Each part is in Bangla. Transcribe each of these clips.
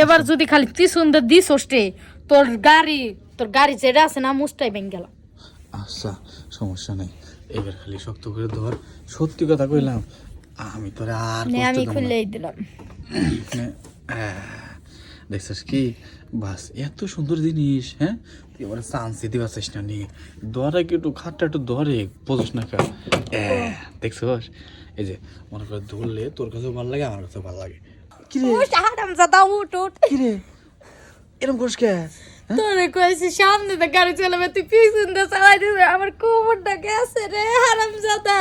এবার যদি খালি পিছন দিয়ে দিস ওষ্টে তোর গাড়ি যেটা আছে না মুস্টাই ভেঙে গেল। আচ্ছা সমস্যা নেই, এবার খালি শক্ত করে ধর। সত্যি কথা কইলাম, আমি তোরে আর নে কষ্ট আমি দেব না। খুললেই দিলাম। নে, দেখছিস কি বাস এত সুন্দর জিনিস, হ্যাঁ তুই এবারে চান্স দিতে পারছিস না নি। ধরে কি একটু খাটটা একটু ধরে বুঝিস না কা। দেখছিস এই যে মনে করে ধরলে তোর কাছেও ভালো লাগে, আমার কাছেও ভালো লাগে। কিরে হারামজাদা উঠ উঠ। কিরে এরকম করিস কে? তোরে কইছি সামনে দিয়ে গাড়ি চালাবে তুই পিছন দিয়ে চালাই দিবি, আমার কোমরটা গেছে রে হারামজাদা।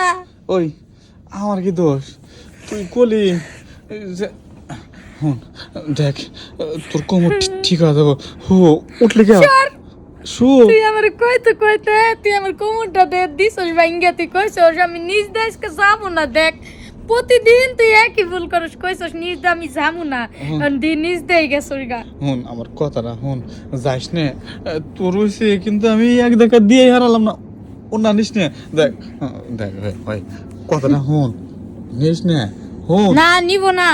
ওই আমার কি দোষ? তুই কলি যে হুন দেখ তোর কোমর ঠিক হয়ে যাবো। হো উঠলে কে? শু তুই আমার কইতে তুই আমার কোমরটা দে দিছস ভাঙ্গা, তুই কইছস আমি নিজ দেশকে যাবো না। দেখ প্রতিদিন তুই একই ভুল করিস, কইছস নিজ দে আমি যাবো না, দিন নিজ দেই গেছস গা। হুন আমার কথাটা হুন, যাইস নে। তোর হইছে কিন্তু আমি এক দেখা দিয়ে হারালাম না, ও না নিস নে। দেখ দেখ ভাই কথাটা হুন, নিস নে। হুন না নিব না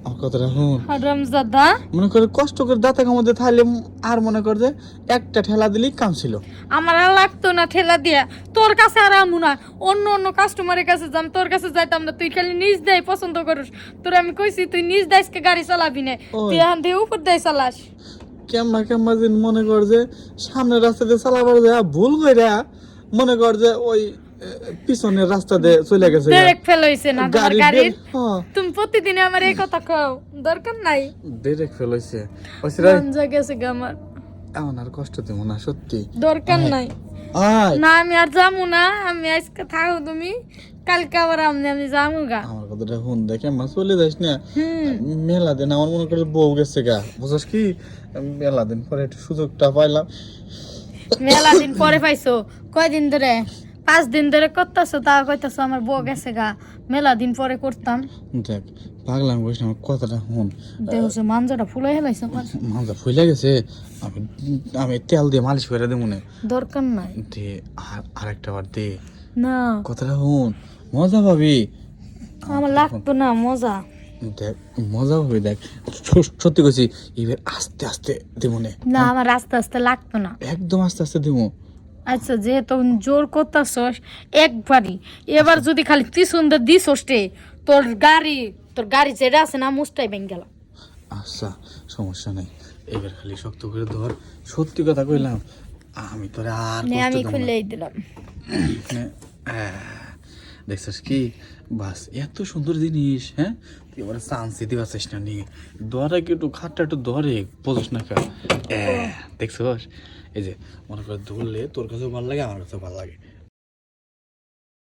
আমার কথাটা হুন। হারামজাদা। মনে করে কষ্ট করে দাঁতা কামড়ে থাইলে আর মনে কর যে একটা ঠেলা দিলেই কাম ছিল। আমার আর লাগতো না ঠেলা দিয়া, তোর কাছে আর আমু না, অন্য অন্য কাস্টমারের কাছে যাম, তোর কাছে যাইতাম না। তুই খালি নিজ দেয় পছন্দ করিস, তোর আমি কইছি তুই নিজ দেশকে গাড়ি চালাবি না, তুই এখন দিয়ে উপর দেয় চালাস। কেমন দিন মনে কর যে সামনের রাস্তা দিয়ে চালাবার যায় ভুল কইরা মনে কর যে ওই পিছনের রাস্তা দিয়ে চলে গেছে। ডাইরেক্ট ফেল হইছে না তোমার গাড়ির। হ্যাঁ তুমি প্রতিদিন আমার এই কথা কও, দরকার নাই। ডাইরেক্ট ফেল হইছে। মন জাগেছে গা আমার, এমন আর কষ্ট দেব না সত্যি। দরকার নাই। আয় না আমি আর যামু না, আমি আজকে থাকো, তুমি কালকে আবার আমি যামু গা। আমার কথাটা শুন, দেখে মা চলে যাস না। মেলা দিন আমার মনে করে বউ গেছে গা, বুঝছ কি? মেলা দিন পরে একটু সুযোগটা পাইলাম। মেলা দিন পরে পাইছো? কয়দিন ধরে? 5 দিন ধরে করতেছো, তা কইতাছো আমার বউ গেছে গা। মেলা দিন পরে করতাম। দেখ পাগলাম কইস না, আমার কথাটা শুন। দেখছো মাঞ্জাটা ফুলাই হেলাইছো আমার। মাথা ফুলে গেছে, আমি আমি তেল দিয়ে মালিশ করে দেবো না। দরকার নাই। দে আরেকটা বার দে, না কথাটা শুন, মজা পাবি। আমার লাগতো না মজা। দেখ মজা পাবি, দেখ সত্যি কইছি, এবার আস্তে আস্তে দেবো না। না আমার আস্তে আস্তে লাগতো না। একদম আস্তে আস্তে দেবো। আচ্ছা যেহেতু জোর করতেছস একবারই, এবার যদি খালি পিছন দিয়ে দিস ওষ্টে তোর গাড়ি যেটা আছে না মুস্টাই ভেঙে গেল। আচ্ছা সমস্যা নেই, এবার খালি শক্ত করে ধর। সত্যি কথা কইলাম, আমি তোরে আর নে কষ্ট আমি দেব না। খুললেই দিলাম। নে, দেখছিস কি বাস এত সুন্দর জিনিস, হ্যাঁ তুই এবারে চান্স দিতে পারছিস না নি। ধরে কি একটু খাটটা একটু ধরে বুঝিস না কা। দেখছিস এই যে মনে করে ধরলে তোর কাছেও ভালো লাগে, আমার কাছেও ভালো লাগে।